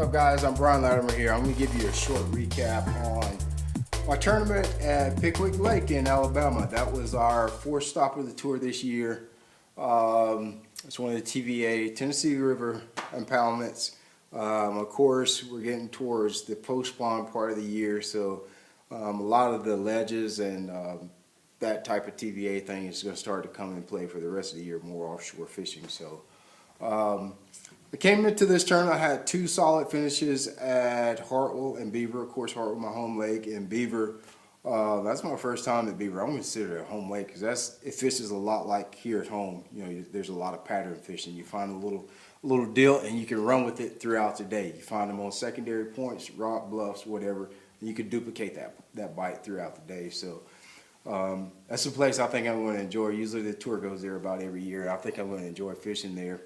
up, guys? I'm Brian Latimer here. I'm going to give you a short recap on my tournament at Pickwick Lake in Alabama. That was our fourth stop of the tour this year. It's one of the TVA Tennessee River impoundments. Of course, we're getting towards the post-spawn part of the year, so a lot of the ledges and that type of TVA thing is going to start to come into play for the rest of the year, more offshore fishing. So I came into this tournament, I had two solid finishes at Hartwell and Beaver. Of course, Hartwell, my home lake, and Beaver. That's my first time at Beaver. I'm going to consider it a home lake because it fishes a lot like here at home. You know, there's a lot of pattern fishing. You find a little deal and you can run with it throughout the day. You find them on secondary points, rock bluffs, whatever, and you can duplicate that bite throughout the day. So that's a place I think I'm going to enjoy. Usually the tour goes there about every year. I think I'm going to enjoy fishing there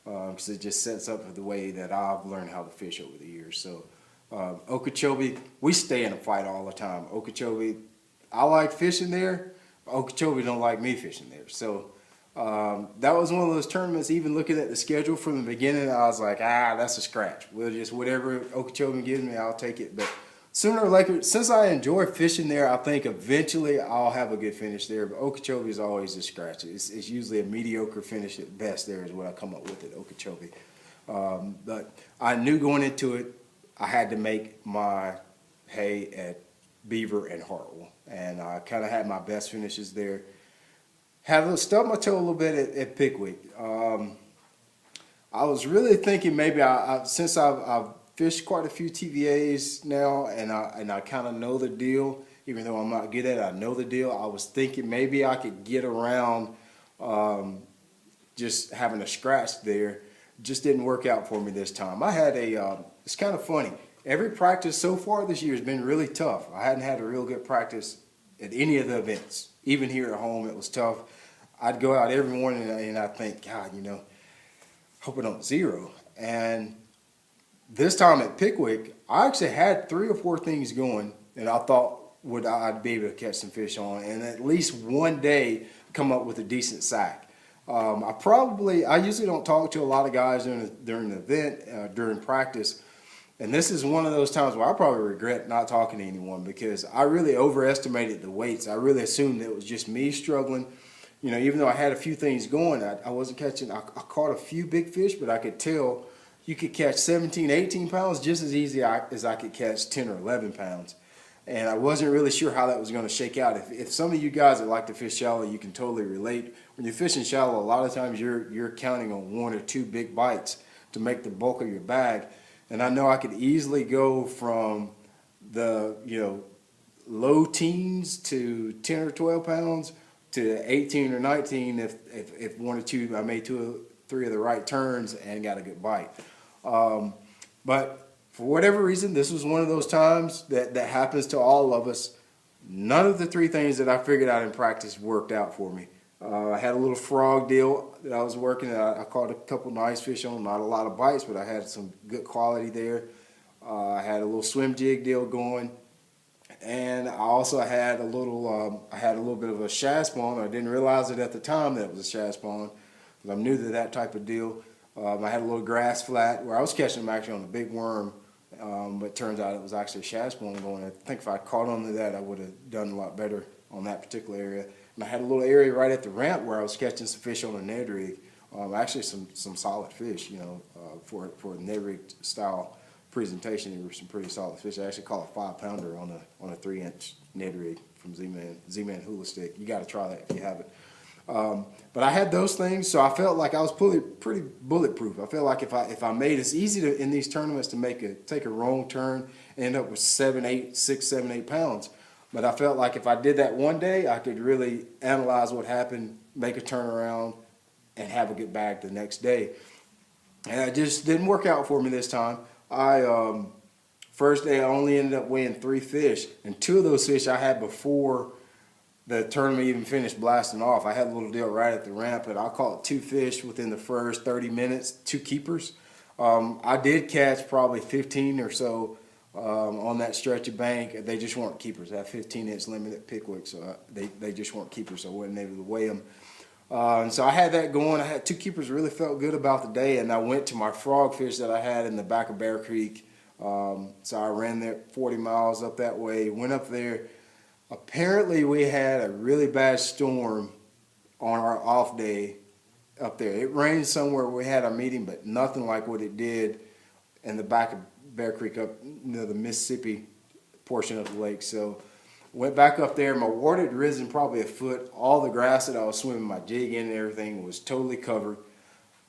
because it just sets up for the way that I've learned how to fish over the years. So Okeechobee, we stay in a fight all the time. Okeechobee, I like fishing there. Okeechobee don't like me fishing there. So that was one of those tournaments, even looking at the schedule from the beginning, I was like, that's a scratch. We'll just, whatever Okeechobee gives me, I'll take it. But sooner or later, since I enjoy fishing there, I think eventually I'll have a good finish there. But Okeechobee is always a scratch. It's usually a mediocre finish at best. There is what I come up with at Okeechobee. But I knew going into it, I had to make my hay at Beaver and Hartwell. And I kind of had my best finishes there. Stubbed my toe a little bit at Pickwick. I was really thinking maybe since I've fished quite a few TVAs now, and I kind of know the deal, even though I'm not good at it, I know the deal. I was thinking maybe I could get around just having a scratch there. Just didn't work out for me this time. I had it's kind of funny. Every practice so far this year has been really tough. I hadn't had a real good practice at any of the events. Even here at home, it was tough. I'd go out every morning and I'd think, God, hope I don't zero. And this time at Pickwick, I actually had 3 or 4 things going that I thought I'd be able to catch some fish on, and at least one day come up with a decent sack. I usually don't talk to a lot of guys during the event, during practice, and this is one of those times where I probably regret not talking to anyone because I really overestimated the weights. I really assumed it was just me struggling. Even though I had a few things going, I wasn't catching. I caught a few big fish, but I could tell you could catch 17, 18 pounds just as easy as I could catch 10 or 11 pounds. And I wasn't really sure how that was going to shake out. If some of you guys that like to fish shallow, you can totally relate. When you're fishing shallow, a lot of times you're counting on 1 or 2 big bites to make the bulk of your bag. And I know I could easily go from the low teens to 10 or 12 pounds to 18 or 19 if 1 or 2, I made 2 or 3 of the right turns and got a good bite. But for whatever reason, this was one of those times that happens to all of us. None of the 3 things that I figured out in practice worked out for me. I had a little frog deal that I was working. I caught a couple nice fish on, not a lot of bites, but I had some good quality there. I had a little swim jig deal going. And I also had a little bit of a shad spawn. I didn't realize it at the time that it was a shad spawn because I'm new to that type of deal. I had a little grass flat where I was catching them actually on a big worm, but it turns out it was actually a shad spawn going. I think if I caught onto that, I would have done a lot better on that particular area. And I had a little area right at the ramp where I was catching some fish on a Ned rig. Actually, some solid fish, for a Ned rig style presentation. There were some pretty solid fish. I actually caught a 5-pounder on a 3-inch Ned rig from Z-Man Hula Stick. You got to try that if you haven't. But I had those things, so I felt like I was pretty bulletproof. I felt like if I made it's easy in these tournaments to take a wrong turn and end up with 6, 7, 8 pounds. But I felt like if I did that one day, I could really analyze what happened, make a turnaround, and have a good bag the next day. And it just didn't work out for me this time. First day I only ended up weighing 3 fish, and 2 of those fish I had before the tournament even finished blasting off. I had a little deal right at the ramp, and I caught 2 fish within the first 30 minutes, 2 keepers. I did catch probably 15 or so on that stretch of bank. They just weren't keepers. That 15-inch limit at Pickwick, so they just weren't keepers, so I wasn't able to weigh them. And so I had that going. I had 2 keepers, really felt good about the day, and I went to my frog fish that I had in the back of Bear Creek So I ran there 40 miles up that way, went up there. Apparently we had a really bad storm on our off day up there. It rained somewhere where we had our meeting, but nothing like what it did in the back of Bear Creek up near the Mississippi portion of the lake. So went back up there. My water had risen probably a foot. All the grass that I was swimming my jig in and everything was totally covered.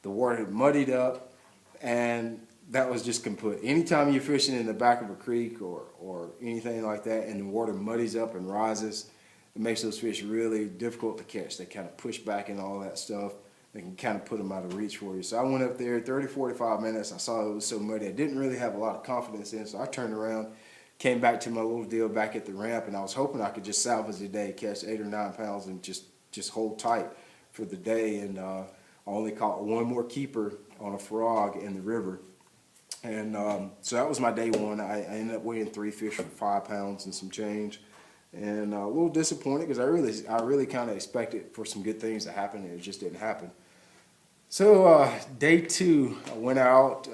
The water had muddied up, and that was just complete. Anytime you're fishing in the back of a creek or anything like that and the water muddies up and rises, it makes those fish really difficult to catch. They kind of push back and all that stuff. They can kind of put them out of reach for you. So I went up there 30, 45 minutes. I saw it was so muddy. I didn't really have a lot of confidence in it, so I turned around, came back to my little deal back at the ramp, and I was hoping I could just salvage the day, catch 8 or 9 pounds and just hold tight for the day. And I only caught one more keeper on a frog in the river. And so that was my day one. I ended up weighing 3 fish for 5 pounds and some change. And a little disappointed because I really kind of expected for some good things to happen, and it just didn't happen. So day 2, I went out,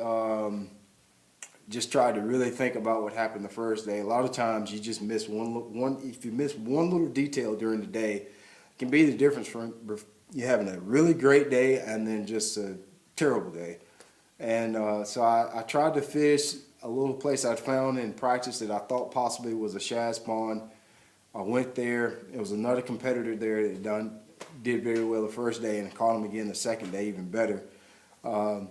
just tried to really think about what happened the first day. A lot of times you just miss if you miss one little detail during the day, it can be the difference from you having a really great day and then just a terrible day. And so I tried to fish a little place I'd found in practice that I thought possibly was a shad pond. I went there. It was another competitor there that did very well the first day, and I caught him again the second day, even better. And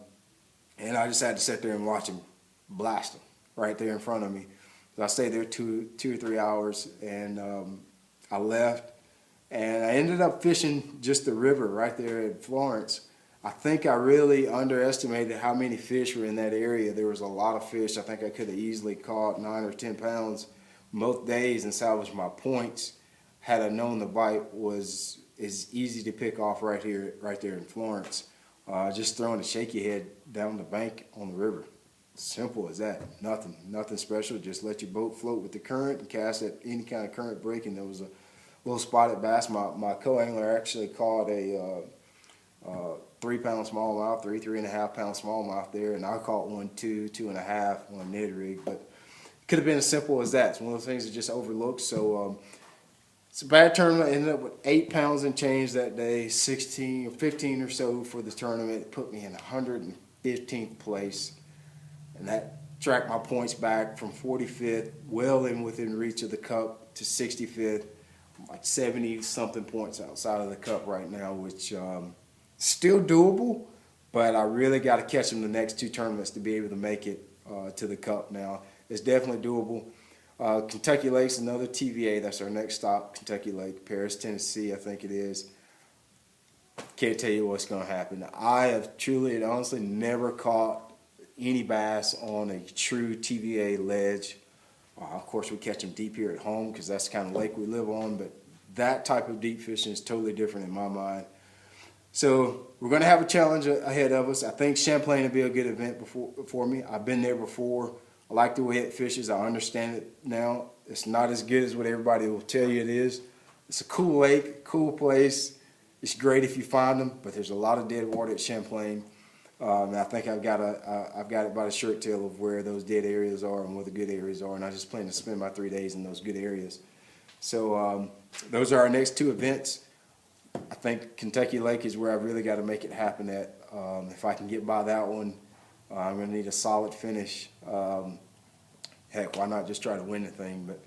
I just had to sit there and watch him blast him right there in front of me. So I stayed there 2 or 3 hours, and I left. And I ended up fishing just the river right there at Florence. I think I really underestimated how many fish were in that area. There was a lot of fish. I think I could have easily caught 9 or 10 pounds both days and salvaged my points had I known the bite is easy to pick off right there in Florence. Just throwing a shaky head down the bank on the river. Simple as that. Nothing special. Just let your boat float with the current and cast at any kind of current break. And there was a little spotted bass. My co-angler actually caught a 3-pound smallmouth, 3.5-pound smallmouth there, and I caught one 2.5 on a Ned rig. But it could have been as simple as that. It's one of those things that just overlooked. So it's a bad tournament. I ended up with 8 pounds and change that day, 16 or 15 or so for the tournament. It put me in 115th place, and that tracked my points back from 45th, well within reach of the cup, to 65th, like 70-something points outside of the cup right now, which still doable, but I really got to catch them the next 2 tournaments to be able to make it to the cup now. It's definitely doable. Kentucky Lake's another TVA. That's our next stop, Kentucky Lake, Paris, Tennessee, I think it is. Can't tell you what's going to happen. I have truly and honestly never caught any bass on a true TVA ledge. Of course, we catch them deep here at home because that's the kind of lake we live on, but that type of deep fishing is totally different in my mind. So we're going to have a challenge ahead of us. I think Champlain will be a good event for me. I've been there before. I like the way it fishes. I understand it now. It's not as good as what everybody will tell you it is. It's a cool lake, cool place. It's great if you find them, but there's a lot of dead water at Champlain. And I think I've got it by the shirt tail of where those dead areas are and where the good areas are, and I just plan to spend my 3 days in those good areas. So those are our next 2 events. I think Kentucky Lake is where I really got to make it happen at. If I can get by that one, I'm going to need a solid finish. Heck, why not just try to win the thing? But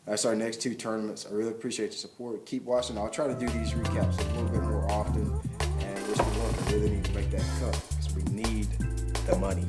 that's our next 2 tournaments. I really appreciate your support. Keep watching. I'll try to do these recaps a little bit more often. And wish me luck. I really need to make that cut because we need the money.